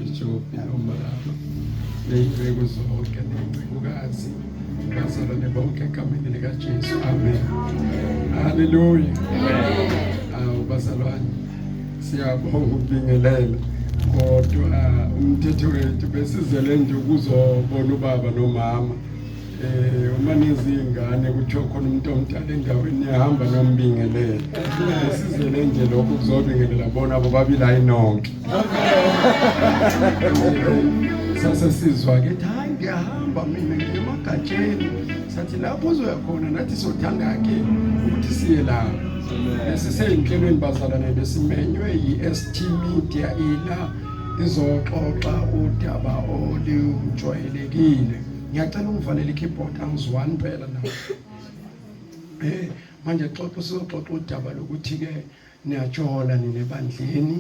Ijophi noMalama ney'ngcebo zonke ney'ngcekukazi bazalwane bonke egameni likaJesu, amen. Haleluya. Bazalwane, siyabonga ukubingelela kodwa umthetho wethu besizele nje ukuzobona ubaba nomama. Uma nezingane kuthiwa khona umuntu omdala endaweni yahamba nombingelela. Besizele nje lokho kuzobingelela bona bobabili ayinonke. Sasa sizwa ke hayi ngiyahamba mina ngiyemagatsheni. Sathi lapho uzoyakhona nathi sothanda ke ukuthi siye lapho. Siseyinhlelweni bazalwane besimenywe yi-ST Media ila izoxoxa udaba olujwayelekile. Ngiyacela ungivalele ikeyboard angizwani impela la. Manje sizoxoxa udaba lokuthi ke niyajola ninebandleni.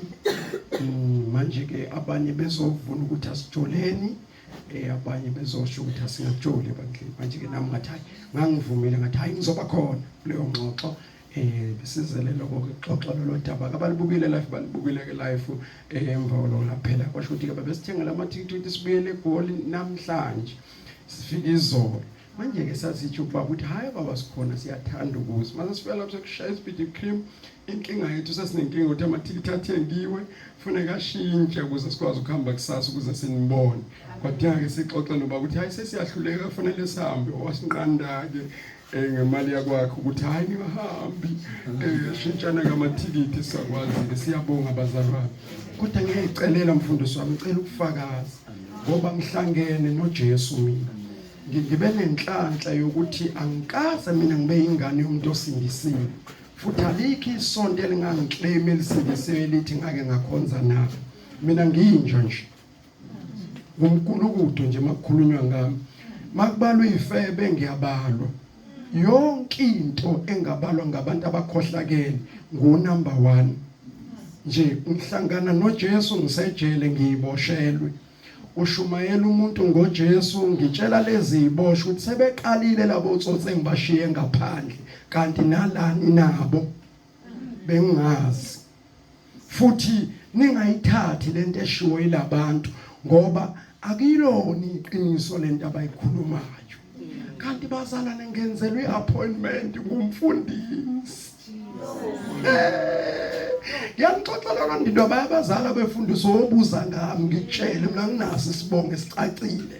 Manje ke abanye bezovuna ukuthi asijoleni, abanye bezosho ukuthi asingajoli ebandleni. Manje ke nami ngathi ngangivumile ngathi hayi ngizoba khona leyo ngxoxo. Besizele lokho kuxoxa lo daba abalibukile live balibukile ke live emva laphela kwasho ukuthi ke babesithengela amathikithi ukuthi sibuyele eGoli namhlanje sifike izolo. Manje ke sasithi ubaba uthi hayi baba sikhona siyathanda ukuze mase sifika lapho sekushaya ispeed cream. Inkinga yethu sesinenkinga ukuthi amathikithi athengiwe kufuneka ashintshe ukuze sikwazi ukuhamba kusasa ukuze sinibone. Kodwa ke sixoxe nobaba ukuthi hayi sesiyahluleka kufanele sihambe wasinqanda ke ngemali yakwakho ukuthi hayi ningahambi shintshana ngamathikithi sakwazi ke siyabonga abazalwane. Kodwa ngiyayicelela mfundisi wami ngicela ukufakaza ngoba mhlangene noJesu mina ngibe nenhlanhla yokuthi angikaze mina ngibe ingane yomuntu osindisiwe futhi alikho isonto elingangiclaim elisindisiwe lithi ngake ngakhonza nabo. Mina ngiyinja nje ngumkulukudu nje makukhulunywa ngami makubalwa ifebe ngiyabalwa. Yonke into engabalwa ngabantu abakhohlakele ngo-number 1 nje ngihlangana noJesu ngisejele ngiyiboshelwe. Ushumayela umuntu ngoJesu ngitshela lezi ibosho ukuthi sebeqalile labo tsotsi engibashiye ngaphandle kanti nalani nabo bengazi. Futhi ningayithathi lento eshiwo yilabantu ngoba akuyilona iqiniso lento abayikhulumayo. Kanti bazalwane ngenzelwe i-appointment ngumfundisi. Ngiyangixoxela kanti into bayabazala befundisa obuza ngami ngitshele mina nginaso isibongo esicacile.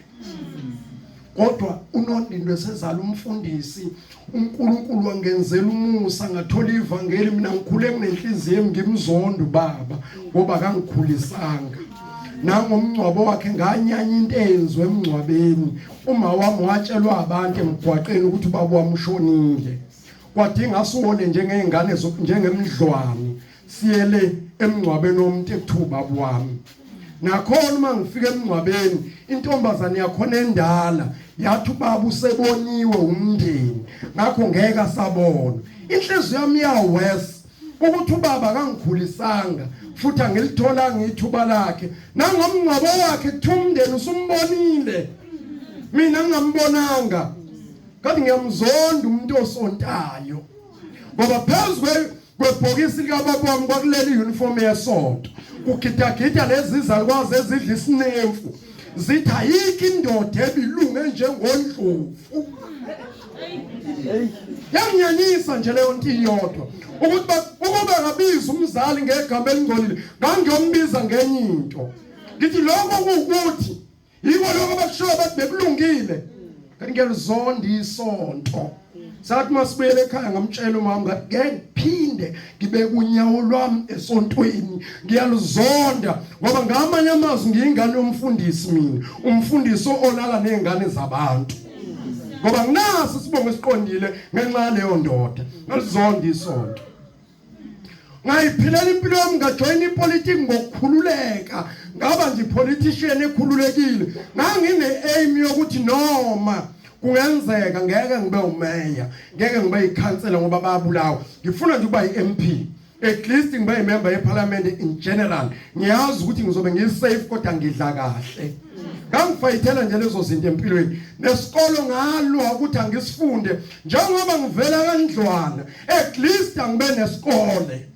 Kodwa uNondindo esezala umfundisi uNkulunkulu wangenzela umusa ngathola ivangeli mina ngikhule nginenhliziyo ngimzondo baba ngoba kangikhulisanga. Nangomncwabo wakhe nganyanya into eyenzwe emncwabeni. Uma wami watshelwa abantu emgwaqeni ukuthi ubaba wami ushonile. Kwadinga asone njengezingane njengemidlwane siyele emncwabeni womuntu ekuthuba wami. Nakhona uma ngifika emncwabeni intombazane yakhona endala yathi ubaba useboniwe umndeni ngakho ngeke asabona. Inhliziyo yami yawesa ukuthi ubaba akangikhulisanga futhi angilithola ngithuba lakhe nangomncwabo wakhe kuthiwa umndeni usumbonile mina ngingambonanga. Kanti ngiyamzonda umuntu osontayo ngoba phezulu kwebhokisi likababa wami kwakuleli uniform yesonto kugidagida lezi izalukwazi ezidla isinemfu zithi ayikho indoda ebilunge njengondlovu. Yanginyanyisa nje leyo nto iyodwa ukuthi ukuba ngabiza umzali ngegama elingcolile ngangiyombiza ngenye into. Ngithi lokho ukuthi yiko lokho bakushoyo bathi bekulungile. Kanti ngiyalizonda isonto. Sathi masibuyele ekhaya ngamtshela umama ngathi ngeke ngiphinde ngibeke unyawo lwami esontweni. Ngiyalizonda ngoba ngamanye amazwi ngiyingane yomfundisi mina. Umfundisi olala nezingane zabantu. Ngoba nginaso isibongo esiqondile ngenxa yaleyo ndoda. Ngalizonda isonto. Ngayiphilela impilo yami ngajoin ipolitiki ngokukhululeka. Ngaba nje politician ekhululekile. Ngangine aim yokuthi noma kungenzeka ngeke ngibe umeya, ngeke ngibe ikhansela ngoba bayabulawa. Ngifuna nje ukuba iMP. At least ngibe imember yeparliament in general. Ngiyazi ukuthi ngizobe ngisafe kodwa ngidla kahle. Ngangifayithela nje lezo zinto empilweni. Nesikolo ngalwa ukuthi angisifunde njengoba ngivela kandlwana. At least angibe nesikole.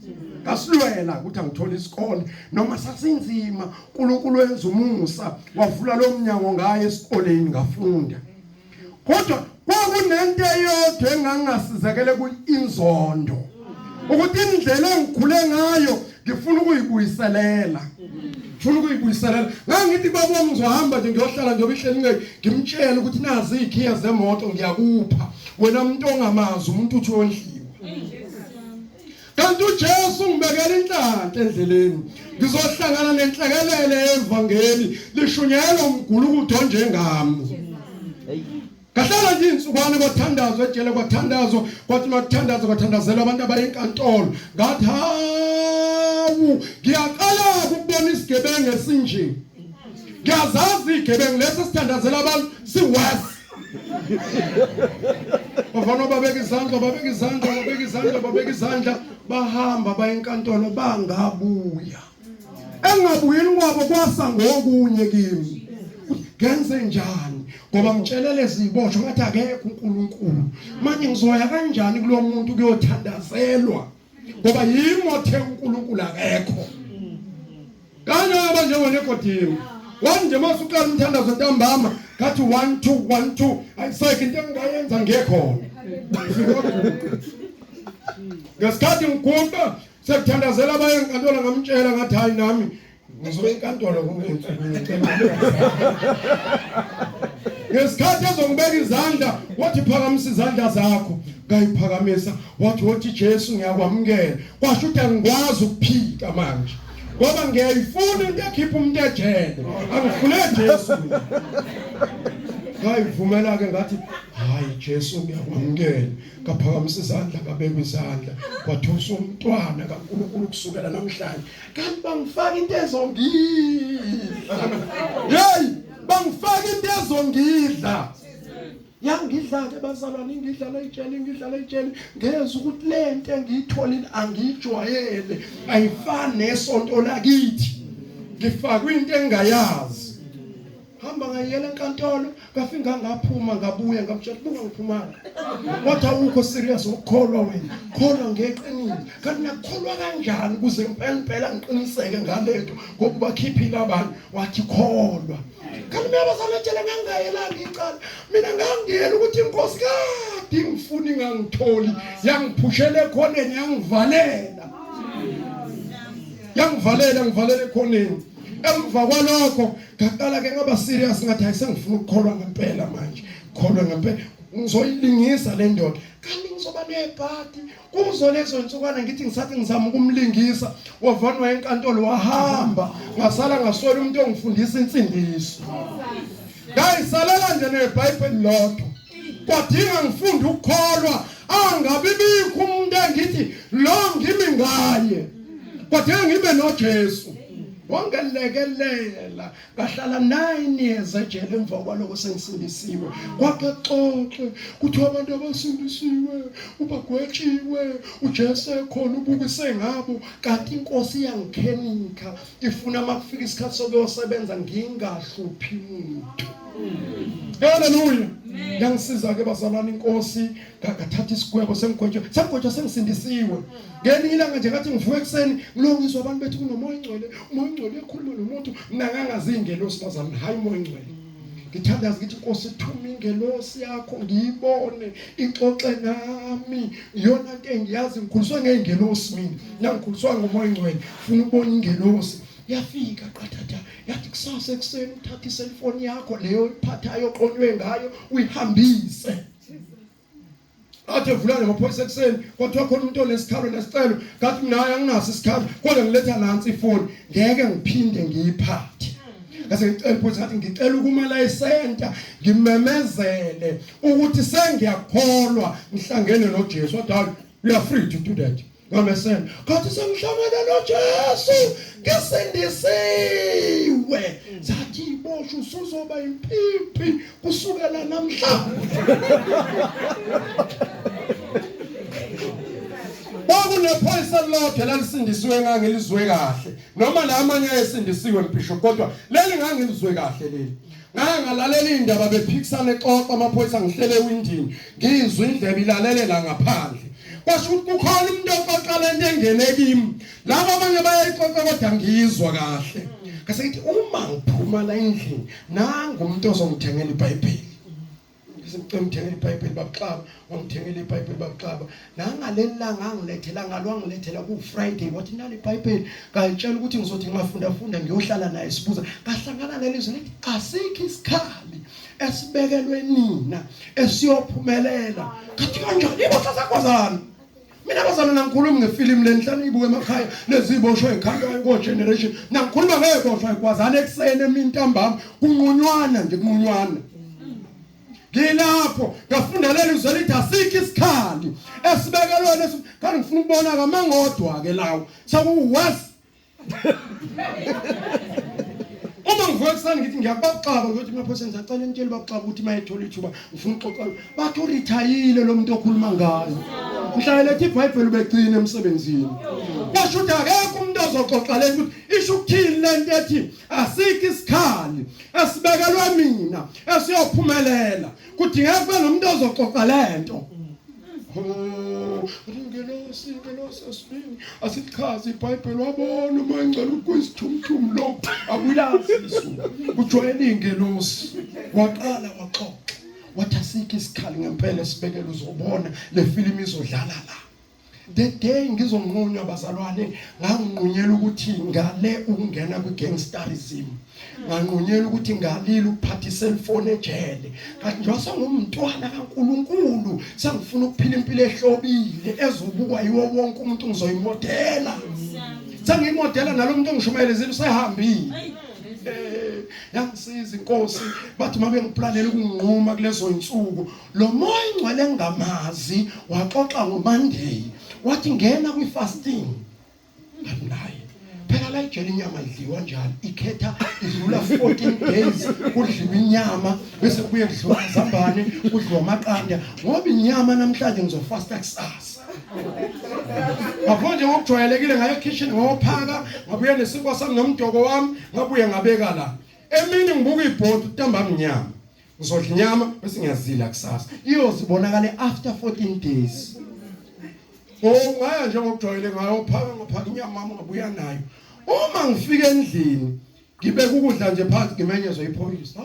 ngasilwela ukuthi angithola isikole noma sasinzima uNkulunkulu wenza umusa wavula lo mnyango ngaye esikoleni ngafunda kodwa kwakunento eyodwa engangasizakele kuinzondo ukuthi indlela engikhule ngayo ngifuna ukuyibuyiselela ngangithi baba ngizohamba nje ngiyohlala nje obihleli ngimtshela ukuthi nazi ikhiya zemoto ngiyakupha wena umuntu ongamazi umuntu uthi wondliwe kanti uJesu ngibekela inhlanhla endleleni ngizohlangana nenhlekelele yevangeli lishunyelwa umgulu ukuthi onjengami kahlala nje insukwane kwathandazwa ejele kwathandazwa kwathi makuthandazwa kwathandazela abantu abayenkantolo ngathi hawu ngiyaqala ukubona isigebengu esinje ngiyazazi igebengu leso sithandazela abantu siwesi bavana babeka izandla bahamba bayenkantolo bangabuya engabuyini kwabo kwasa ngokunye kimi ngenze njani ngoba ngitshelele ziboshwe ngathi akekho uNkulunkulu manje ngizoya kanjani kulo muntu kuyothandazelwa ngoba yimothe uNkulunkulu akekho kanjalo njengoNikodimi wanje masuqala umthandazo ntambama ngathi 1 2 1 2 ayiseke into engayenza ngekhona ngesikhathi ngigumba sekuthandazela abayenkantolo ngamtshela ngathi hayi nami ngizobe enkantolo ngesikhathi ezongibeka izandla wathi phakamisa izandla zakho ngayiphakamisa wathi Jesu ngiyakwamukela kwasho ukuthi angikwazi ukuphika manje ngoba ngiyayifuna into ekhipha umuntu ejele angifune Jesu ngayivumela ke ngathi hayi Jesu ngiyakwamukela ngaphakamisa izandla ngabeka izandla kwathusa umntwana kaNkulunkulu kusukela namhlanje kanti bangifaka into ezongidla bangifaka into ezongidla yangidla ke bazalwane ngidlala ijele ngeze ukuthi lento engiyitholile angijwayele ayifani nesonto lakithi ngifakwe into engayazi hamba ngayela enkantolo ngafika ngaphuma ngabuya ngamtshela buka ngiphumana wathi awukho serious ukukholwa wena kholwa ngeqinile kanti nakholwa kanjani kuze impela ngiqiniseke ngalento ngokuba khiphile abantu wathi kholwa kanti mina basaletshela ngangayela ngicala mina ngangiyela ukuthi inkosi kade ngifuna ingangitholi yangiphushela ekhoneni yangivalela ekhoneni emva kwalokho ngaqala ke ngaba serious ngathi ayisengifuna ukukholwa ngempela manje kholwa ngempela ngizoyilingisa le ndoda kanti ngizoba nebhadi kuzo lezo insukwana ngithi ngisathi ngizama ukumlingisa wavanwa enkantolo wahamba ngasala ngasola umuntu ongifundisa insindiso ngayisalela nje neBhayibheli lodwa kwadinga ngifunda ukukholwa angabe bikho umuntu engithi lo ngimi ngaye kwadinga ngibe noJesu wangelekelela ngahlala 9 years ejele emva kwaloko sengisindisiwe kwake xoxe kuthi abantu abasindisiwe ubagwetshiwe uJesu ekhona ubukise ngabo kanti inkosi yangikhenika ifuna makufika isikhathi sokuyosebenza ngingahluphi umuntu haleluya yangisiza ke bazalwane inkosi ngathatha isigwebo sengigwetshe sengisindisiwe ngelinye ilanga nje ngathi ngivuka ekseni ngilongiswa abantu bethu kunomoya ingcwele ekhuluma nomuntu mina ngangazingelosi bazalwane hayi moya ingcwele ngithandaza ukuthi inkosi ithuma ingelosi yakho ngiyibone ixoxe nami yona into engiyazi ngikhuliswa ngeengelosi mina ngikhuliswa ngomoya ingcwele ufuna ukubona ingelosi yafika qathatha yathi kusasa ekseni uthatha iselfoni yakho leyo iphathayo oqonywe ngayo uyihambise athe vulana amaphoyisa ekseni kwathiwa khona umuntu onesikhalo nesicelo ngathi mina anginaso isikhalo kodwa ngiletha nansi ifoni ngeke ngiphinde ngiyiphathe ngase ngicela phoyisa ngathi ngicela ukumela isenta ngimemezele ukuthi sengiyakholwa ngihlangene noJesu wathi you are free to do that ngamesena kathi sengihlangene noJesu ngisindisiwe zathi ibosho usuzoba impimpi kusukela namhlanje bakunephoyisa lodwa lalisindisiwe ngangelizwe kahle noma la amanye ayesindisiwe mpisho kodwa leli ngangilizwe kahle leli ngangalalela indaba bephikisana exoxa amaphoyisa ngihlele ewindini ngizwe indlebe ilalele la ngaphandle Kwasho ukuthi kukhona umuntu oxoxa lento engene kimi. Laba abanye bayayixoxa kodwa ngizwa kahle. Ngase ngithi uma ngiphuma la endlini nangu umuntu ozongithengela iBhayibheli. Ngizomthengela iBhayibheli babuxaba, wangithengela iBhayibheli babuxaba. Nangaleli langa angilethela ngilwangilethela ku Friday wathi nali iBhayibheli ngayitshela ukuthi ngizothi ngafunda ngiyohlala naye sibuza. Kahlangana nelizwi lithi asikho isikhali esibekelwe nina esiyophumelela. Kathi kanjani ibosasakwazana? Mina bazana nangikhuluma ngefilimu lenhlanu ibuke emakhaya leziboshwe ekhaya ko generation. Nangikhuluma ngeboshwe ekwazana eksene emintambama kunqunywana nje kunqunywana. Ngilapho ngafunda leli izwe lithi asikho isikhali esibekelwe leso. Kanti ngifuna ukubona kamangodwa ke lawo. Sakuwes. Uma ngivuka kusani ngithi ngiyabaxaba ukuthi maphoseni sacela intshela baxaba ukuthi mayethola ithuba ngifuna ukuxoxa. Bathi urithayile lo muntu okhuluma ngayo. Mhlawumbe lethi iBhayibheli begcina emsebenzini. Kwasho ukuthi akekho umuntu ozoxoxa le ukuthi isho ukuthini lento ethi asikho isikhali esibekelwe mina esiyophumelela. Kudingeka kube nomuntu ozoxoxa lento. Ngelosi asibini asichaze iBhayibheli wabona uma ngicela ukuzithumthum lo abulazi isu ujwayele ingelosi waqala waxoxa wathi asikho isikhali ngempela sibekele uzobona le film izodlala la. The day ngizonqunywa bazalwane nganginqunyela ukuthi ngale ukungena kwi-gangsterism. Nganginqunyela ukuthi ngalile ukuphatha cellphone ejele. Kanti nje wasengumntwana kaNkulunkulu sengifuna ukuphila impilo ehlobile ezobukwa yiwo wonke umuntu ngizoyimodela. Sengiyimodela nalomuntu ongishumayele izinto sehambile. Yangisiza inkosi bathi mabe ngiplanele ukunquma kulezo insuku. Lo moya ingcwele engamazi waxoxa ngoMonday. Wathi ngena kwi-fasting. Naye phela la ijele inyama idliwa njalo ikhetha idlula 14 days kudliwa inyama bese kuye kudliwa izambane kudliwa amaqanda ngoba inyama namhlanje ngizofasta kusasa. Ngapho ngokujwayelekile ngayo kitchen ngophaka ngabuye nesikwa sami nomdoko wami ngabuye ngabeka la. Emini ngibuka ibhodi utamba inyama. Ngizodla inyama bese ngiyazila kusasa. Iyozibonakala after 14 days. Ngaya nje ngokujwayele ngayophaka ngaphaka inyama mama ngabuya nayo. Uma ngifika endlini ngibeka ukudla nje phansi ngimenyezwe iphoyisa.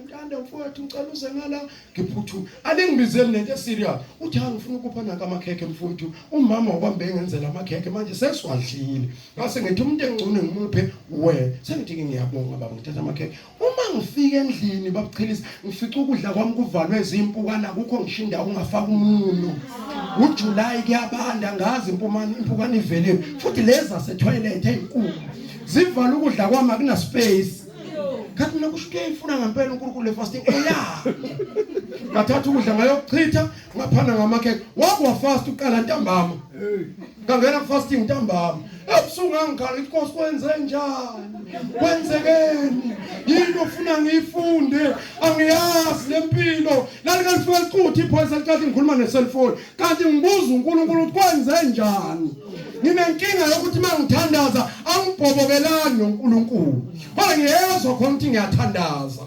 Ntanda mfowethu ngicela uze ngala ngiphuthuma. Alingibizeli lento eserious. Uthi ngifuna ukupha naka amakhekhe mfowethu. Umama wabambe engenzela amakhekhe manje sesiwadlile. Ngase ngithi umuntu engcono ngimuphe we. Sengithi ngiyabonga baba ngithatha amakhekhe. Uma ngifika endlini babuchilisa ngifica ukudla kwami kuvalwe izimpukana akukho ngishinda ungafaka umunyu. uJuly kuyabanda ngazi impukane ivele futhi leza setoilet ezinkulu zivala ukudla kwami akuna space. Kanti mina kusho uyayifuna ngempela uNkulunkulu le fasting eya. Ngathatha ukudla ngayochitha ngaphana ngamakhekhe. Wakwa-fast uqala ntambama. Ngangena ku-fasting ntambama. Ebusuku ngangikhala inkosi kwenze njani? Kwenzekeni? Yini ofuna ngiyifunde? Angiyazi lempilo. Lalike lifika liqutha iphoyisa licathi ngikhuluma ne-cellphone. Kanti ngibuza uNkulunkulu ukuthi kwenze njani? Nginenkinga yokuthi mangithandaza angibhobokelani noNkulunkulu. Kodwa ngiyezwa khona ukuthi ngiyathandaza.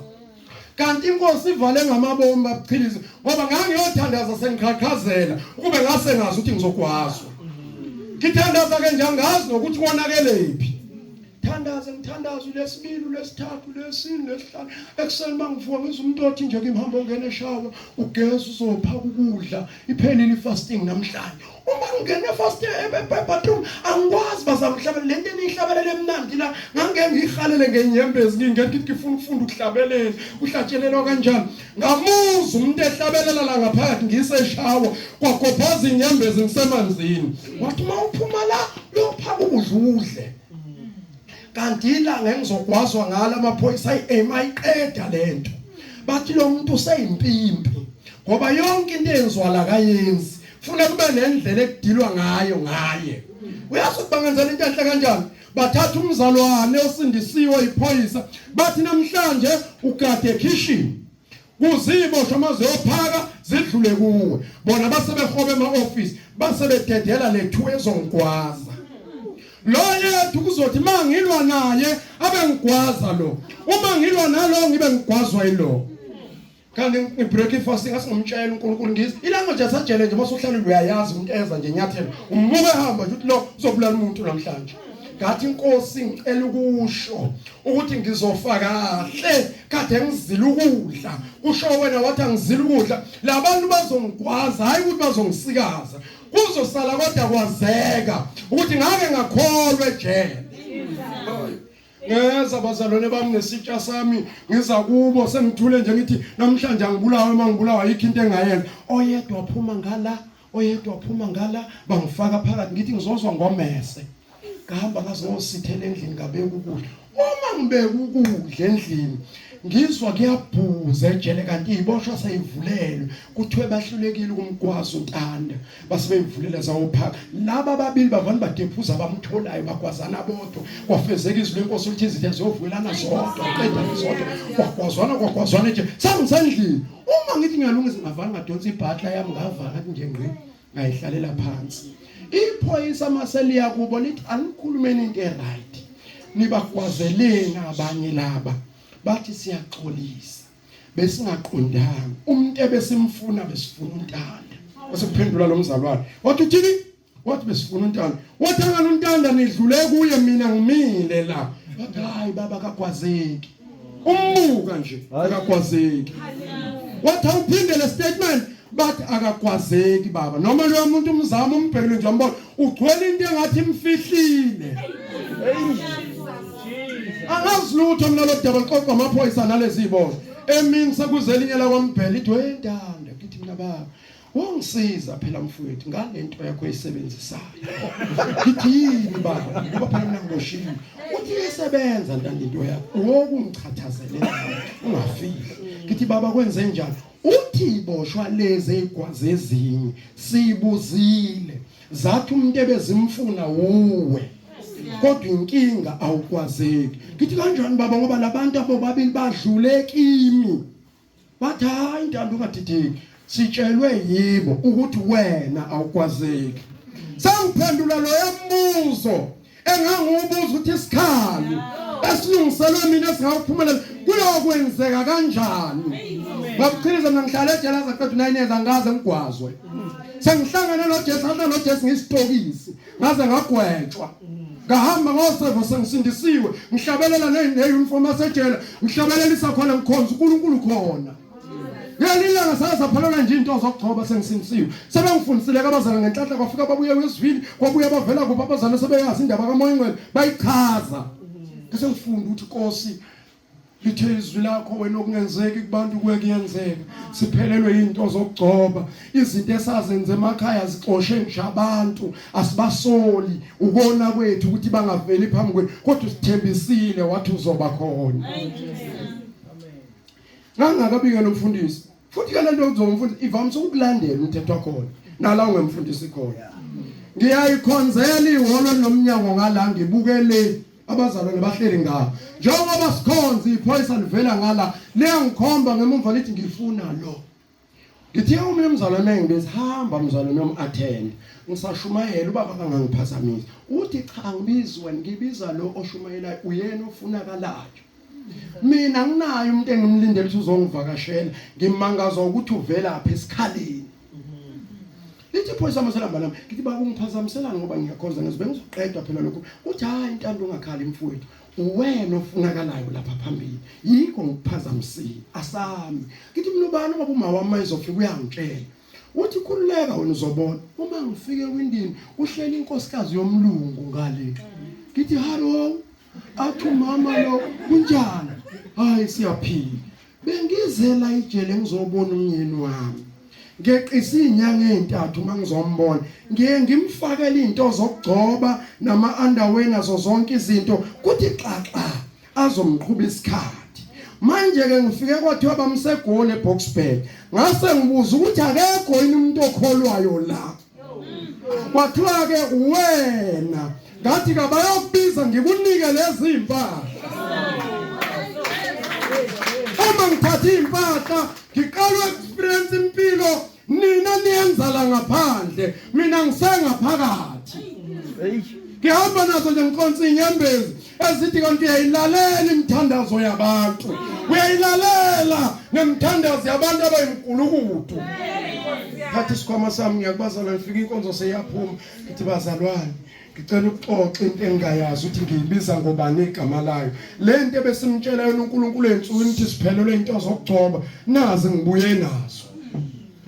Kanti inkosi ivale ngamabomba abuchilize ngoba ngangiyothandaza sengikhakhazela ukube ngase ngazi ukuthi ngizogwazwa. Ngithandaza ke njengazi nokuthi konakelephi. Ngithandaza lesibili lesithathu lesine lesihlanu ekuseni mangivuka ngizumuntu othi nje ngihamba ngene eshawa ugeza uzophaka ukudla iphelile ifasting namhlanje. Uma ngene fasting ebathroom angikwazi bazamhlabela lento enihlabelele emnandi la ngangeke ngihalele ngenyembezi ngingethi ngifuna ukufunda ukuhlabelela uhlatshelelwa kanjani ngamuza umuntu ehlabelela la ngaphakathi ngiseshawa kwagophaza inyembezi ngisemanzini wathi mawuphuma la uyophaka ukudla udle. Kanti ilanga engizogwazwa ngala amaphoyisa ayiqeda lento. Bathi lo muntu useyimpimpi ngoba yonke into eyenzwa la kayenzi. Funa kube nendlela ekudilwa ngaye. Uyazi ukubangenzela into enhle kanjani? Bathatha umzalwane osindisiwe iphoyisa bathi namhlanje ugade kitchen. Kuziboshwa amazophaka zidlule kuwe. Bona basebehobe ema-office basebededela lethu ezongigwaza. Lo yethu kuzothi mangilwa naye abe ngigwaza lo. Uma ngilwa nalo ngibe ngigwazwa yilo. kanti ngibreak ifasting asingumtshela uNkulunkulu ngizi ilanga nje sajele nje masuhlala uyayazi umuntu eza nje nyathela umuke ehamba nje uthi lo uzobulala umuntu namhlanje ngathi inkosi ngicela ukusho ukuthi ngizofa kahle kade ngizila ukudla usho wena wathi angizila ukudla labantu bazongigwaza hayi ukuthi bazongisikaza kuzosala kodwa kwazeka ukuthi ngake ngakholwa ejele ngeza bazalwane bami nesitsha sami ngiza kubo sengithule nje ngithi namhlanje angibulawa mangibulawa yikho into engayenza oyedwa waphuma ngala bangifaka phakathi ngithi ngizozwa ngomese ngihamba ngaze ngosithela endlini ngabeka ukudla uma ngibeka ukudla endlini ngizwa kuyabhuza ejele kanti iboshwa sayivulelwe kuthiwe bahlulekile ukumgwaza uNtanda base beyivulela zawophaka laba babili bavani badephuza bamtholayo bagwazana bodwa kwafezeka izwi lenkosi ukuthi izitha ziyovulana zodwa qeda zodwa kwagwazwana nje sangisendlini uma ngithi ngiyalungisa ngavani ngadonsa ibhatla yami ngavala nje ngqi ngayihlalela phansi iphoyisa maseliya kubo lithi anikhulumeni into right nibagwazeleni abanye laba bathi siyaxolisa besingaqondanga umuntu ebesimfuna besifuna uNtanda wasekuphendula lo mzalwane wathi uthini wathi besifuna uNtanda wathi angani uNtanda nidlule kuye mina ngimile la wathi hayi baba akagwazeki umuka nje akagwazeki wathi awuphinde le statement but akagwazeki baba noma lo muntu umzama umbhekile nje ambona ugcwele into engathi imfihlile angazilutho mina lo double qoqa amaphoyisa nalezi ibozo emini sekuzelinye la kwamphela ithi wendanda ngithi mina baba wongisiza phela mfowethu ngalento yakho eyisebenzisayo ngithi yini baba ngoba phela mina ngiboshini uthi isebenza ntanda into yakho wokungichathazele ungafihli ngithi baba kwenze njani uthi iboshwa lezi egwaze ezinye sibuzile zathi umuntu ebezimfuna uwe kodwa inkinga awukwazeki ngithi kanjani baba ngoba labantu abo babili badlule kimi bathi hayi Ntanda ungadideki sitshelwe yibo ukuthi wena awukwazeki sangiphendula lo yambuzo engangubuza ukuthi isikhali esilungiselwe mina esingawuphumelela kuyokwenzeka kanjani ngabuchiliza mina ngihlala ejele zaqedwa 9 years angaze ngigwazwe sengihlangana noJesu ngisitokisi ngaze ngagwetshwa ngahamba ngosevo sengisindisiwe ngihlabelela neuniform asejele ngihlabelelisa khona ngikhonza uNkulunkulu khona ngelilanga sasaphalana nje into zokugcoba sengisindisiwe sebengifundisile abazana ngenhlanhla kwafika babuye wesivini kwabuye bavela kupha abazana sebeyazi indaba kaMoya Ngcwele bayichaza bese ngifunda ukuthi Nkosi lithe izwi lakho wena okungenzeki kubantu kuyenzeka siphelelwe into zokugcoba izinto esazenze emakhaya zixoshe nje abantu asibasoli ukona kwethu ukuthi bangaveli phambi kwethu kodwa sithembisile wathi uzoba khona ngangakabike nomfundisi futhi ke lento uzomfundisa ivamisa ukulandela umthetho wakho nala ungemfundisi khona ngiyayikhonzela ihholo nomnyango ngala ngibukele abazalwane bahleli ngapha njengoba sikhonza iphoyisa livela ngala liyangikhomba ngemumva lithi ngifuna lo ngithi uma umzalwane ngibezihamba umzalwane umattend ngisashumayela ubaba kangangiphazamisa uthi cha ngibizwa ngibiza lo oshumayela uyena ofunakalayo mina nginayo umuntu engimlindele ukuthi uzongivakashela ngimangaza ukuthi uvela apha esikhaleni lithi iphoyisa amaselamba nami ngithi baba ungiphazamiselani ngoba ngiyakhonza ngizobe ngizoqedwa phela lokho uthi hayi Ntanda ungakhali mfowethu uwena ofunakalayo lapha phambili yikho ngikuphazamisile asami ngithi mina ubani ngoba uma wami izofika uyangitshela uthi khululeka wena uzobona uma ngifike ewindini uhleli inkosikazi yomlungu ngale ngithi hallo athi mama lo kunjani hayi siyaphila bengizela ijele ngizobona umnyeni wami ngeqisa inyanga ezintathu mangizombona ngiye ngimfakela into zokugcoba nama underwear nazo zonke izinto kuthi xaxa azomqhuba isikhathi manje ke ngifike kwathiwa bamsegoli eBoksburg ngase ngibuza ukuthi akekho yini umuntu okholwayo la kwathiwa ke wena ngathi kabayokubiza ngikunike lezi impahla uma ngithatha impahla ngiqalwe experience impilo nina niyenza la ngaphandle mina ngisengaphakathi ngihamba nazo nje ngiqonsa inyembezi ezithi kanti uyayilalela imithandazo yabantu, uyayilalela nemithandazo yabantu abayinkulukudu. Thatha isikhwama sami ngiyakubazala ngifika inkonzo seyaphuma ngithi bazalwane ngicela ukuxoxa into engayazi ukuthi ngiyibiza ngobani igama layo. Lento ebesimtshela yona uNkulunkulu ensukwini ukuthi siphelelwe into zokugcoba nazi ngibuye nazo.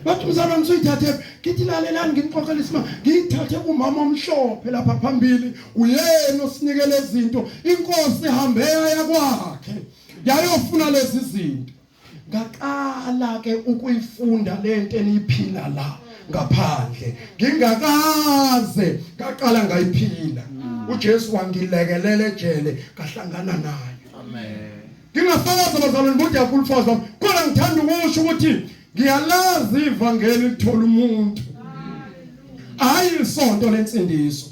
Bathi mzalwane usuyithathe ngithi lalelani ngixoxela isimanga ngiyithathe kumama omhlophe lapha phambili uyena osinikele izinto inkosi ihambe yaya kwakhe yayofuna lezi zinto. Ngaqala ke ukuyifunda lento eniyiphila la ngaphandle ngingakaze ngaqala ngayiphila. uJesu wangilekelela ejele kahlangana naye. Amen. Ngingafakaza bazalwane ukuthi yakulfaza wami kodwa ngithanda ukusho ukuthi ngiyalazi ivangeli lithola umuntu hayi isonto lensindiso.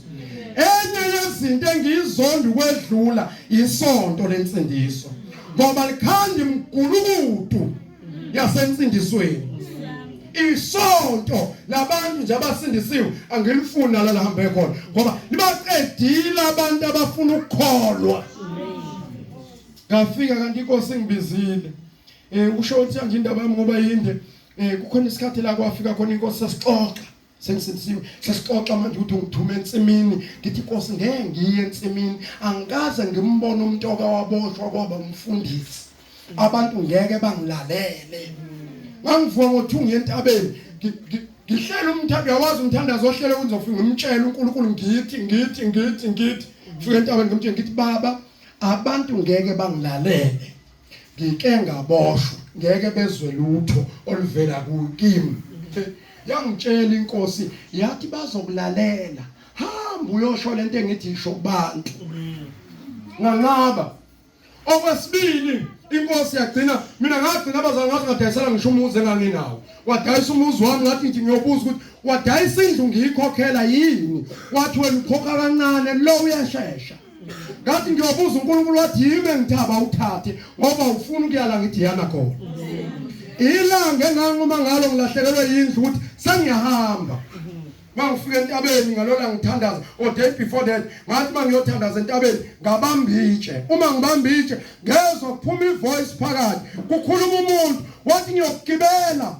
Enye yezinto engiyizonda ukwedlula isonto lensindiso ngoba likhandi mgulukudu yasensindisweni. Isonto labantu nje abasindisiwe angilifuna la lahambe khona ngoba libaqedile abantu abafuna ukukholwa. Ngafika kanti inkosi ngibizile usho ukuthi nje indaba yami ngoba yinde kukhona isikhathi la kwafika khona inkosi sasixoxa sensindisiwe sasixoxa manje ukuthi ngithume entsimini ngithi inkosi ngeke ngiye entsimini angikaze ngimbone umuntu okawaboshwa kwaba umfundisi abantu ngeke bangilalele. Ngangivuka ngothunga entabeni ngihlela umthandazo yawazi umthandazo ohlele uzofika ngimtshela uNkulunkulu ngithi fika entabeni ngimtshela ngithi baba abantu ngeke bangilalele ngike ngaboshwa ngeke bezwe lutho oluvela kimi. Yangitshela inkosi yathi bazokulalela hamba uyosho lento engithi isho kubantu nganqaba. Okwesibili inkosi yagcina mina ngagcina abazali ngathi ngadayisela ngisho umuzi enganginawo. Wadayisa umuzi wami ngathi ngithi ngiyobuza ukuthi wadayisa indlu ngiyikhokhela yini. Wathi wena ukhokha kancane lo uyashesha. Ngathi ngiyobuza uNkulunkulu wathi yime ngithaba uthathe ngoba ufuna ukuyala ngithi yana khona. Ilanga enganquma ngalo ngilahlekelwe yindlu ukuthi sengiyahamba. Mangifika entabeni ngalola ngithandaza o day before that ngathi mangiyothandaza entabeni ngabambitshe. Uma ngibambitshe ngezwe kuphuma ivoice phakathi kukhuluma umuntu wathi ngiyokugibela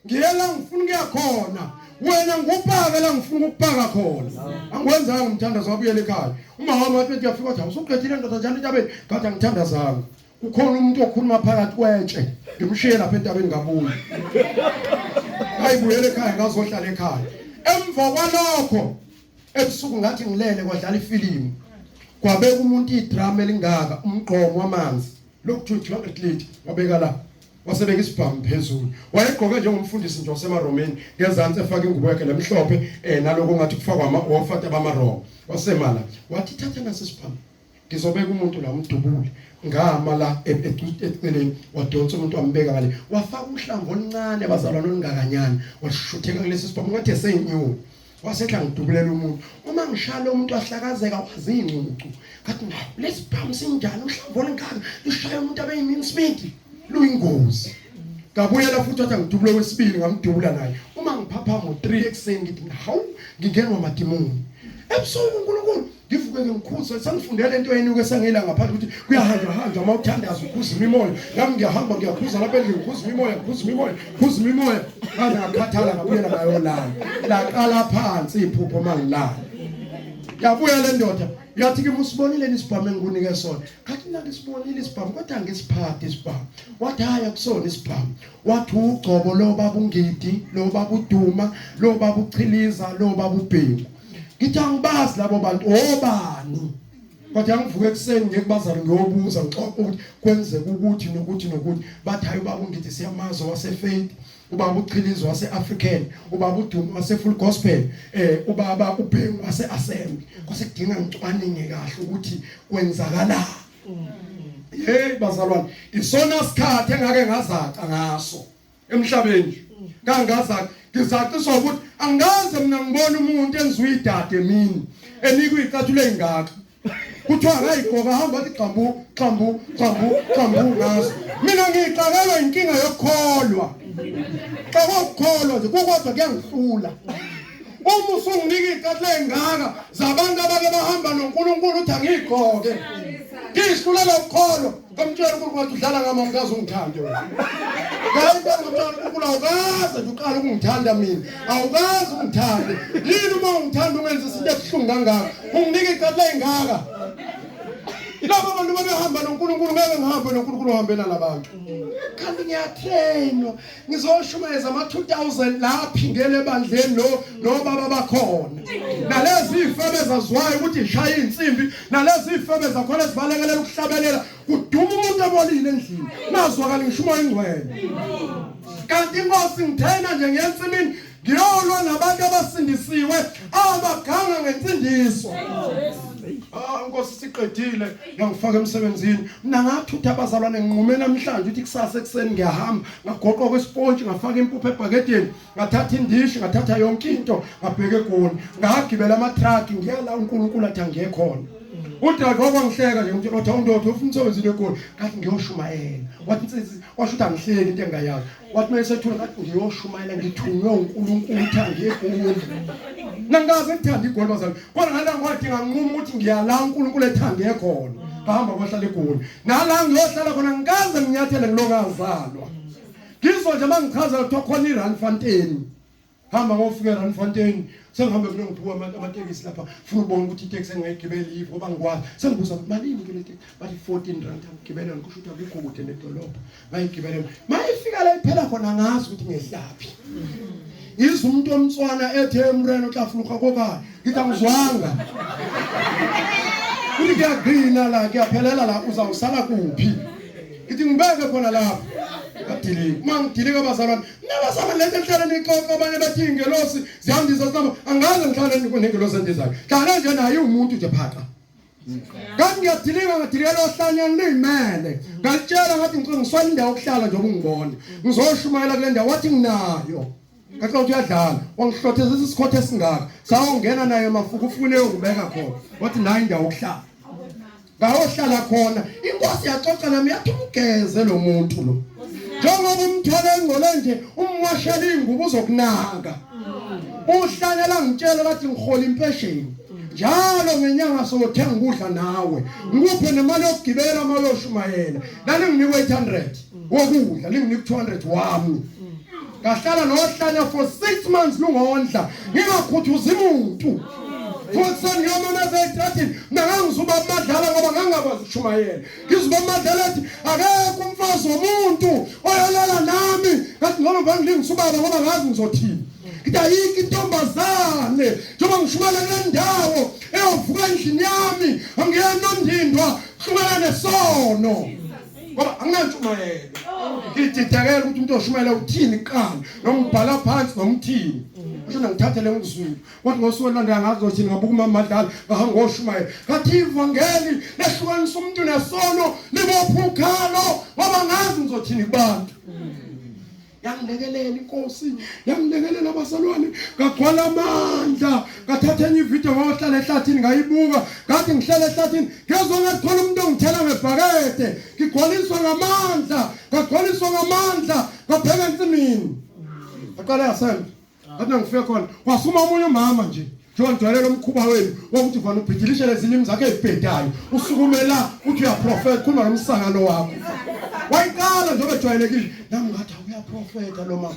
ngiyela ngifuna ukuya khona wena ngupaka la ngifuna ukupaka khona. Angiwenzanga umthandazo wabuyela ekhaya. Umama wathi uyafika wathi awusuqedile ndoda njalo entabeni ngathi angithandazanga. Kukhona umuntu okhuluma phakathi kwentshe ngimshiye lapha entabeni ngabuye. Ayibuyele ekhaya ngazohlala ekhaya. Emva kwalokho ebusuku ngathi ngilele kwadlala ifilimu kwabeka umuntu idrama elingaka umgqomo wamanzi lokhu 200 litre wabeka la wasebeka isibhamu phezulu wayegqoke njengomfundisi nje wasemaromeni ngezantsi efaka ingubo yakhe lemhlophe naloko ngathi kufakwa wafata abamaroma wasemala wathi thatha nasisibhamu ngizobeka umuntu la umdubule ngama la eceleni wadonsa umuntu wambeka ngale wafaka umhlambo oluncane bazalwana olungakanyana washutheka kulesi sibhamu ngathi eseyinyoni wasekhla ngidubulela umuntu uma ngishalo umuntu ahlakazeka wazincucu ngathi lesi sibhamu sinjani umhlambo olungaka lishaya umuntu abeyimin smith luyingozi. Ngabuyela futhi wathi ngidubule wesibili ngamdubula naye uma ngiphapha ngo3 ekseni ngithi hawu ngingenwa amadimoni ebusuku uNkulunkulu ngivuke ngikhuza sangifundela into eyinuke sangela ngaphandle ukuthi kuyahanjwa mawuthandaza ukhuzima imoya nami ngiyahamba ngiyakhuza lapha endlini ngikhuza imoya ngaze ngakhathala ngabuyela bayolala laqala phansi iphupho mangilala. Yabuya le ndoda yathi ke musibonile isibhamu engikunike sona ngathi nake sibonile isibhamu kodwa angisiphathe isibhamu. Wathi haya kusona isibhamu wathi ugcobo lo baba uNgidi lo baba uDuma lo baba uChiliza lo baba uBhengu ngithi angibazi labo bantu obani kodwa ngivuke ekseni ngekubazana ngiyobuza ngixoxa ukuthi kwenzeka ukuthi nokuthi bathi hayi ubaba uNgidi siyamazo waseFaith ubaba uChiliza wase-African ubaba uDuma wase-Full Gospel ubaba uBhengu wase-Assembly kwasekudinga ngicwaninge kahle ukuthi kwenzakala. Bazalwane isona sikhathi engake ngazaca ngaso emhlabeni kangazaca ngizaciswa ukuthi angaze mina ngibona umuntu enziwe idade emini enikwe icathulo engaka kuthiwa ngayigqoka hamba athi xambu ngazo. Mina ngixakelwa inkinga yokukholwa xa ukukholwa nje kukodwa kuyangihlula. Uma usunginika icathulo engaka zabantu abake bahamba noNkulunkulu uthi angigqoke ngihlulela ukholo ngamtshela ukuthi udlala ngamamkazi ungithande wena ngayibona ngamtshela ukuthi awukaze uqala ukungithanda mina awukazi ungithande yini uma ungithanda ungenza izinto ebuhlungu kangaka unginike icala engaka labo bantu babehamba noNkulunkulu ngeke ngihambe noNkulunkulu uhambela nabantu kanti ngiyatrainwa ngizoshumayeza ama 2000 lapha ingene ebandleni no baba bakhona nalezi ifebe zazwayo ukuthi ishaya insimbi nalezi ifebe zakhona ezibalekelela ukuhlabelela kuduma umuntu ebolile endlini nazwakala ngishumoya ingcwele kanti inkosi ngithena nje ngensimini ngiyolwa nabantu abasindisiwe abaganga ngensindiso Nkosi siqedile ngangifaka emsebenzini mina ngathutha abazalwane nginqume namhlanje ukuthi kusasa ekseni ngiyahamba ngagoqa kwespontshi ngafaka impuphu ebhakedeni ngathatha indishi ngathatha yonke into ngabheke kuona ngagibela ama truck ngiyala uNkulunkulu athi angiyekhona uDriver wangihleka nje ngithi uthi awundodo ufuna umsebenzi lekoni ngathi ngiyoshumayela wathi insizisi washo ukuthi angihleki into engayazi wathi mase ethuna ngathi ngiyoshumayela ngithunywe uNkulunkulu uthi angiyekoni nangaze ngithanda igoli bazali kodwa ngala ngodinga nginquma ukuthi ngiyala uNkulunkulu ethande ekhona ngahamba kwahlala egoli nala ngiyohlala khona ngikaze nginyathele ngilokazalwa ngizoje mangichaza ukuthi khona iRandfontein hamba ngofika eRandfontein sengihambe mina ngiphuka amatekisi lapha funa ukubona ukuthi itaxi engayigibeli yivo ngoba ngikwazi sengibuza malini ke leti bathi 14 rand ngigibela ngikusho ukuthi akukho kude nedolobha ngayigibela mayifika la iphela khona ngazi ukuthi ngehlaphi yizo umuntu omtswana ethe emreno hlafuna ukhoka ngithi angizwanga ukuthi kuyagrina la kuyaphelela la uzawusala kuphi ngithi ngibeke khona lapha kadilika mangidilika abazalwane nabazalwane lento ehlala niqoqa abanye bathi ingelosi zihambisa sabo angaze ngihlale nengelosi endizayo hlala nje naye umuntu nje phaka kanti ngiyadilika lo hlanyana neyimele ngalitshela ngathi ngiswala indawo okuhlala nje ungibone ngizoshumayela kule ndawo wathi nginayo ngathi uyadlala wangihlotheza isikhothe esingaka sawongena naye emafuku ufune ukubeka khona wathi nayi indawo okuhlala ngayohlala khona inkosi yaxoxa nami yathi umgeze lo muntu lo njengoba umthwala engcole nje umwashela ingubo uzokunaka uhlanyela ngitshela lathi ngihola impesheni njalo ngenyanga sokuthenga ukudla nawe ngikuphe nemali yokugibela mayoshumayela nani nginikwe 800 wokudla linginike 200 wami ngahlala nohlanya for 6 months lungondla ngingakhuthuza umuntu futhi ngiyamamaza ethi nangangizuba amadlala ngoba ngangakwazi ukushumayela ngizuba amadlala ethi akekho umfazi womuntu oyolala nami ngathi ngoba ngingisuba ngoba ngazi ngizothini ngithi ayikho intombazane njengoba ngishumayela kule ndawo eyovuka endlini yami angiyanondindwa shumayela nesono ngoba anginantshumayela ngididekela ukuthi umuntu oshumayela uthini qala nongibhala phansi nomthini usho ngithathele ngizwile wathi ngosuku landela ngazothi ngabuka umamadlala ngahamba ngoshumayela ngathi ivangeli lehlukanisa umuntu nesono libopha ukhalo ngoba ngazi ngizothini kubantu yangilekelela inkosi yangilekelela abazalwane ngagcwala amandla ngathatha enye ivideo ngohlala ehlathini ngayibuka ngathi ngihlala ehlathini ngezonke khona umuntu ongithela ngebhakede ngigcwaliswa ngamandla ngagcwaliswa ngamandla ngapheka ensimini aqala yasembe ngathi ngifike khona wasuma umunye umama nje njengojwayele umkhuba wenu wokuthi vana ubhidilishe lezilimi zakhe ezibhedayo usukumela uthi uyaprofeta khuluma nomsangano wakho wayiqala njengoba ejwayelekile nami ngathi uyaprofeta lo mama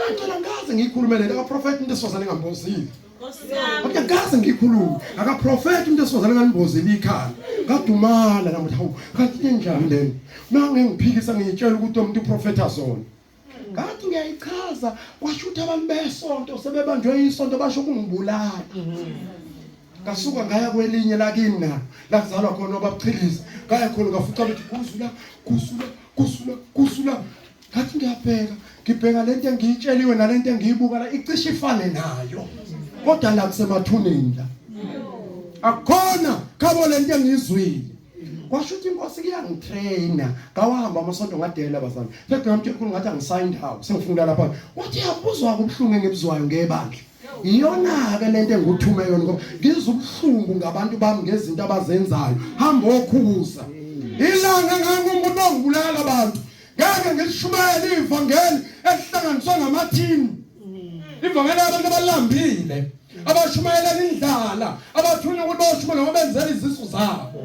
wacela ngaze ngikhulumele akaprofeta into esifazane ngambozile Nkosi ngaze ngikhuluma akaprofeta into esifazane nganibozile ikhaya ngadumala nami hawu kanti enjani lento nangengiphikisa ngitshela ukuthi umuntu uprofeta zona ngathi ngiyayichaza kwasho ukuthi abantu besonto sebebanjwe isonto basho kungibulala ngasuka ngaya kwelinye lakini na lakuzalwa khona ababuchiliza ngaya khona ngafuqa ukuthi kusula ngathi ngibheka lento engiyitsheliwe nalento engiyibuka la icishe ifane nayo kodwa la kusemathuneni la akukhona khabo lento engizwile kwasho ukuthi inkosi kuyangitraina ngawahamba amasonto ngadela abazali sekhe ngamtshela ngathi angisigned house sengifunda lapha wathi yabuzwa kubhlungu engibuzwayo ngebandla iyona ke lento enguthume yona ngoba ngizubuhlungu ngabantu bami ngezinto abazenzayo hamba okhuza ilanga ngangumuntu ongibulala abantu ngeke ngishumayele ivangeli ehlanganiswa ngamathini ivangeli abantu abalambile abashumayela indlala abathuna ukuthi boshumayela ngoba benzela izisu zabo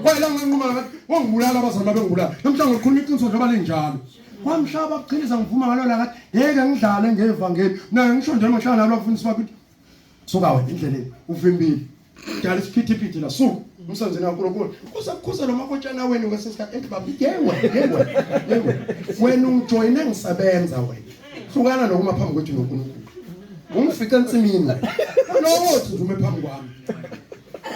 kwayela nginquma ngathi wangibulala abazali babengibulala namhlanje ngikhuluma iqiniso njengoba linjalo kwamshaba kuqinisa ngivuma ngalo la ngathi ngeke ngidlale ngevangeli naye ngisho nje ngihlala nalo abafundisi bakithi suka wena endleleni uvimbile dala isiphithiphithi la suka umsenzeni kaNkulunkulu kusakukhuza lo makotshana wenu ngesikhathi ethi babi yewe wena ungijoyine ngisebenza wena hlukana nokuma phambi kwethu noNkulunkulu ungifika ensimini lowothi ndume phambi kwami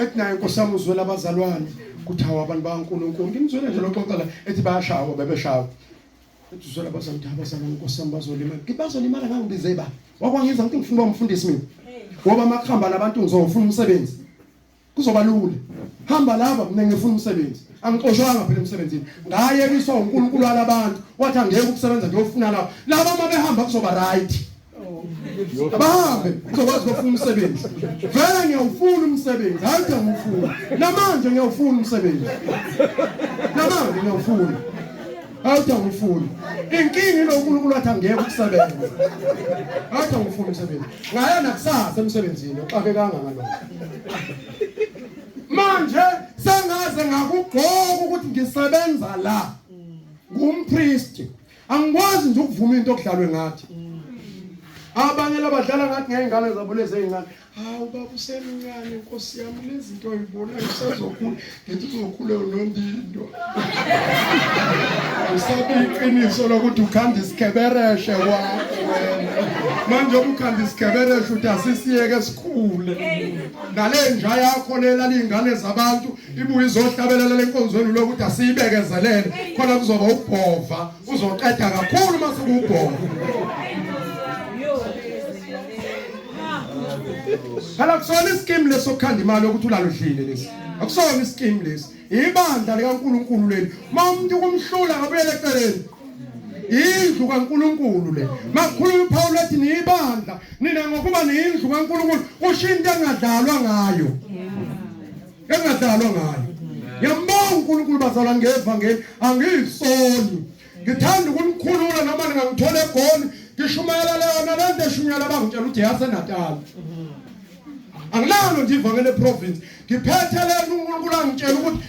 ethi naye Nkosi yami uzwela abazalwane kuthawa abantu bakaNkulunkulu ngimzwele nje loxoxela ethi bayashawa bebeshawa ethi uzwela abazalwane Nkosi yami bazolimala ngangibize ba wakwangiza ngithi ngifuna umfundisi mina ngoba makuhamba nabantu ngizofuna umsebenzi kuzoba lula hamba laba mina ngifuna umsebenzi angixoshwanga phela emsebenzini ngayekiswa uNkulunkulu walabantu wathi angeke ukusebenza ngiyofuna laba mabehamba kuzoba right abahambe kuzokwazi ukufuna umsebenzi vele ngiyawufuna umsebenzi hayi ngiyawufuna namanje ngiyawufuna umsebenzi namanje ngiyawufuna hayi ngiyawufuna inkingi lo uNkulunkulu wathi angeke ukusebenza hayi ngiyawufuna umsebenzi ngaya nakusasa emsebenzini oxake kangaka manje sengaze ngakugqoka ukuthi ngisebenza la ngumpriest angikwazi nje ukuvuma into okudlalwe ngathi abanye labadlala ngathi ngeyingane zabo lezi eyingane hawu baba usemncane Nkosi yami lezi zinto uyibona usezokhula ngithi uzokhula uNondindo usathi iqiniso lokuthi ukhanda isikebereshe wakho manje ukhanda isikebereshe uthi asisiyeke esikhule nale nja yakho lela lingane zabantu ibuye izohlabelela lenkonzweni lokuthi asiyibekezelele khona kuzoba ukubhova uzoqeda kakhulu mase kubhova hala kusona ischeme lesokhanda imali ukuthi ulaludlile lesi akusona ischeme lesi ibandla likaNkulunkulu leli umuntu kumhlula ngabuyele eceleni indlu kaNkulunkulu le makhuluma uPaul ethi nibandla nina ngokuba nindlu kaNkulunkulu ushinto engadlalwa ngayo yambonga uNkulunkulu bazalwa ngevangeli angiyisoni ngithanda ukunikhulula noma ngangithola egoli ngishumayela lena lento eshunyala bangitshela ukuthi yaseNatal angilalo nje ivangeli eprovince ngiphethe lena uNkulunkulu angitshela ukuthi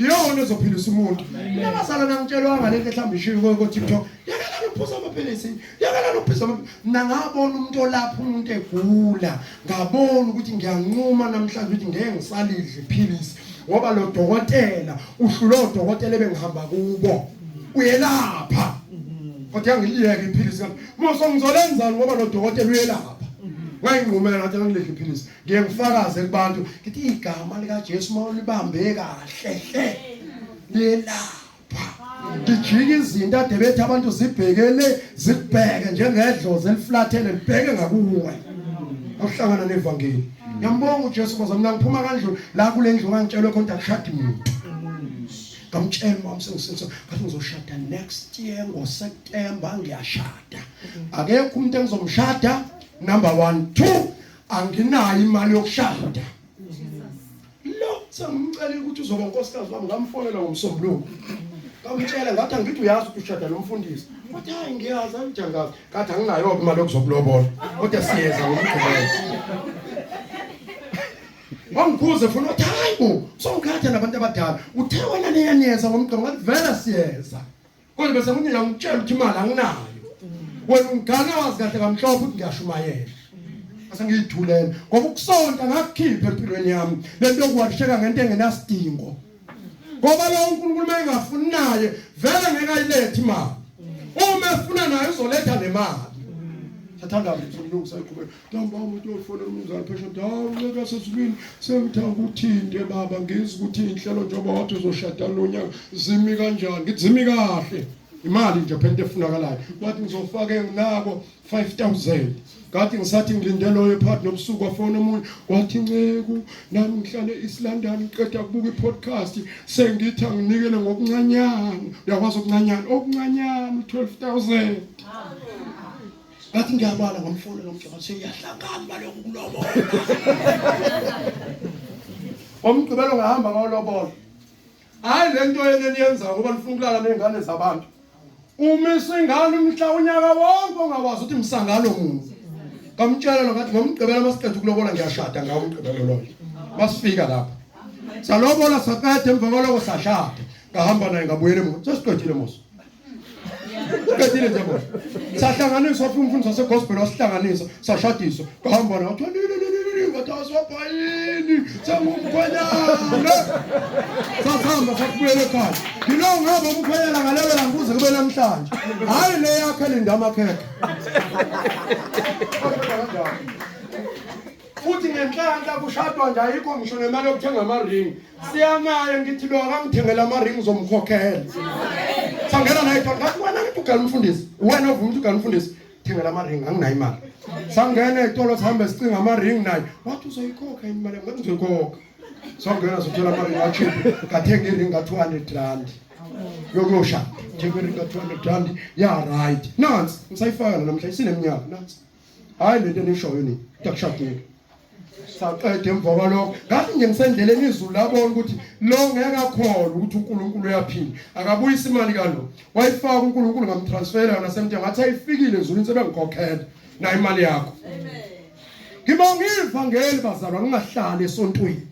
iyona ezophilisa umuntu nabasala nangitshelwanga lento mhlawumbe ishiwo ko TikTok yakala nophuza amaphilisi nangabona umuntu olapha umuntu egula ngabona ukuthi ngiyanquma namhlanje ukuthi ngeke ngisalidle iphilisi ngoba lo dokotela uhlulo dokotela ebengihamba kubo uyelapha kodwa ngiliyeke iphilisi mose ngizolenzani ngoba lo dokotela uyelapha ngayinqumela ngathi ngileke iphilisi ngiye ngifakaze kubantu ngithi igama lika Jesu mawulibambe kahle lelapha ngijika izinto ade bethi abantu zibhekele zibheke njengedlozi eliflathele libheke ngakuwe awuhlangana nevangeli ngiyambonga uJesu ngoba mina ngiphuma kandlu la kule ndlu ngangitshelwe khona akushadi umuntu ngamtshela mama sengisenza ngathi ngizoshada next year ngoSeptember ngiyashada akekho umuntu engizomshada number 1 2 anginayo imali yokushada lo sengimcela ukuthi uzoba unkosikazi wami ngamfonela ngomsombuluko ngamtshela ngathi angithi uyazi ukuthi ushada lo mfundisi wathi hayi ngiyazi angijangazi ngathi anginayo imali yokuzokulobola kodwa siyeza ngomgqibelo wangikhuze funa uthi hayibo songikhatha nabantu abadala uthe wena neyaniyeza ngomgqibelo ngathi vele siyeza kodwa bese ngiyela ngitshela ukuthi imali anginayo wena ungana wazi kahle kamhlophe ukuthi ngiyashumayela ase ngiyithulela ngoba ukusonta ngakukhipha empilweni yami lento yokuwasheka ngento engenasidingo ngoba lo uNkulunkulu mayengafuni naye vele ngeke ayilethe imali uma efuna naye uzoletha nemali sathanda umlungu sayiqhubeka namba umuntu ofuna umzali patient ngeke sesibini sengithanda ukuthinte baba ngizwe ukuthi inhlelo njengoba wathi uzoshada lo nyaka zimi kanjani ngithi zimi kahle imali nje phela efunakalayo wathi ngizofaka enginako 5000 ngathi ngisathi ngilinde loyo part nobusuku wafona umuntu wathi Nceku nami ngihlale eSt London ngiqeda ukubuka iPodcast sengithi anginikele ngokuncanyana uyakwazi okuncanyana 12000 ngathi ngiyabala ngomfolo nomjaba seyahlangana balokhu kulobola omgqibelo ngahamba ngolobola hayi lento yeniyenza ngoba nifuna ukulala nezingane zabantu uma isingane umhla unyaka wonke ongakwazi ukuthi msangalo muntu ngamtshela ngathi ngomgqibelo masiqeda ukulobola ngiyashada ngawo umgqibelo loyo Masifika lapha. Salobola sakade emva kwaloko sashada. Ngahamba naye ngabuyela emuva. Sesiqedile mos. Siqedile nje mos. Sahlanganiswa umfundisi wasegospel wasihlanganisa, sashadiswa. Ngahamba naye wathi ngathaswabhayini sengumkhwenyana. Sasihamba sakubuyela ekhaya. Ngilo ngaba umkhwenyana ngalelela ngibuze kube namhlanje. Hayi le yakhe lindama khekhe. Futhi ngenhlanhla kushadwa nje ayikho ngisho nemali yokuthenga ama-ring. Siyamaye ngithi lo akangithengela ama-ring uzomkhokhela. Sangena naye ngathi wena ngithi ugala umfundisi. Wena ovuma ukuthi ugala umfundisi. Thengela ama-ring anginayo imali. Sangena etolo sihambe sicinga ama-ring naye. Wathi uzoyikhokha imali ngathi uzoyikhokha. Sangena sithola ama-ring achiphi. Ngathenga i-ring ka-200 yokuyoshada. Thenga i-ring ka-200 ya right. Nansi ngisayifaka namhla isineminyaka nansi. Hayi lento enishoyo ni takushadile. Saqede emva kwalokho ngathi nje ngisendleleni izulu labona ukuthi lo ngeke akholwe ukuthi uNkulunkulu uyaphila akabuyisa imali kalo wayifaka uNkulunkulu ngamtransfera yona semthe ngathi ayifikile ezulwini sebengikhokhela na imali yakho. Amen. Ngibonga ivangeli bazalwa ngingahlali esontweni.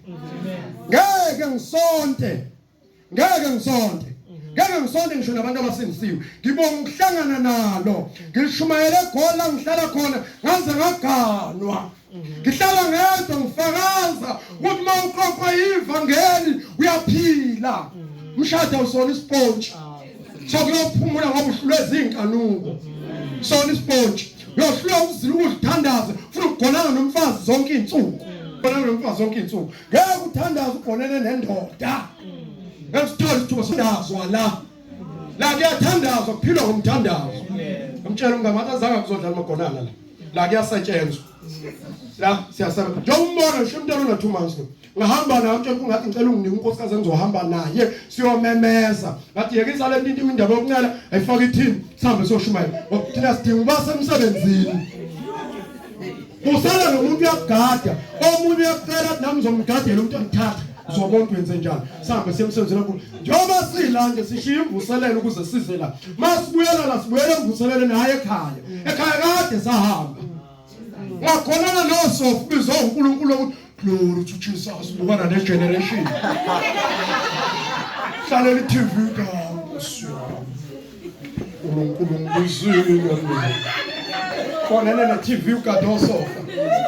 Ngeke ngisonte ngisho nabantu abasindisiwe. Ngibonga ukuhlangana nalo ngishumayele eGola ngihlala khona ngaze ngaganwa. Ngihlala ngedwa ngifakaza ukuthi mawuqoqwa ivangeli uyaphila. Umshado usona isponge. Sokuyophumula ngoba uhlulwe izinkanuko. Sona isponge. Uyohlulwa uzila ukuthandaza futhi ugonana nomfazi zonke izinsuku. Ugonana nomfazi zonke izinsuku. Ngeke uthandaza ugonene nendoda. Ngesithola isithuba sodazwa la kuyathandazwa kuphilwa ngomthandazo. Ngimtshela umngane azange kuzodlala amagonana la kuyasetshenzwa. La siyasebenza njengombona ngisho umntwana ona 2 months ngahamba naye umtshela kungathi ngicela unginike unkosikazi engizohamba naye siyomemeza ngathi yeke izale into indaba yokuncela ayifaka ithini sihambe siyoshumayela thina sidinga ubase emsebenzini usala nomuntu uyagada omunye uyacela nami ngizomgadela umuntu angithatha uzobona wenze njalo sihambe semsebenzini kakhulu njengoba sila nje sishiya imvuselelo ukuze size la masibuyela la sibuyela emvuselelo naye ekhaya kade sahamba ngakhonana noSofu bizwa uNkulunkulu ukuthi glory to Jesus ubona ne generation hlalela iTV kaMswa uNkulunkulu uzwile khona na TV ukaDosofa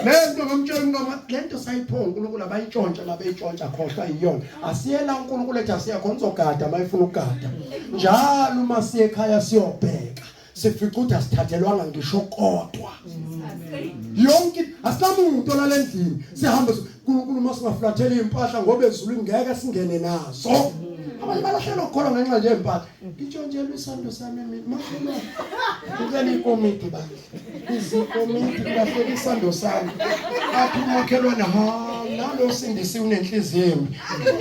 lento ngomtshela ngoma lento sayiphonga uNkulunkulu abayitshontsha labeyitshontsha khohlwa iyona asiyela uNkulunkulu ethi asiyakhona uzogada mayifuna ukugada njalo uma siye ekhaya siyobheka sifica ukuthi asithathelwanga ngisho kodwa yonke asinamuntu olalendlini sihambe uNkulunkulu masingaflathela impahla ngoba ezulwini ngeke singene nazo abantu balahlela ukholwa ngenxa nje empahla ngitshontshelwe isando sami mafuna ukele ikomiti bani izikomiti kulahlela isando sami athi umakhelwane nalo sindisiwe unenhliziyo embi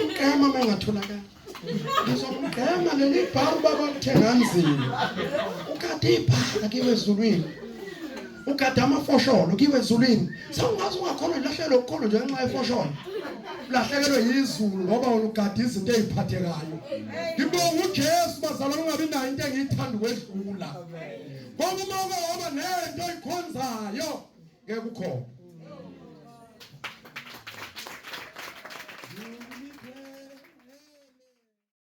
ukema mengatholakala ngizomgema leli bharu baba kuthenga nzima ukade ibhala kiwe ezulwini ukade amafosholo kiwe ezulwini sawungazi ungakhona lahlelo ukukhona nje ngenxa yefosholo lahlekelwe yizulu ngoba ukade izinto eziphathekayo ngibonga uJesu bazalwa ungabi nayo into engiyithanda ukwedlula ngoba uma uba nento oyikhonzayo ngeke ukhona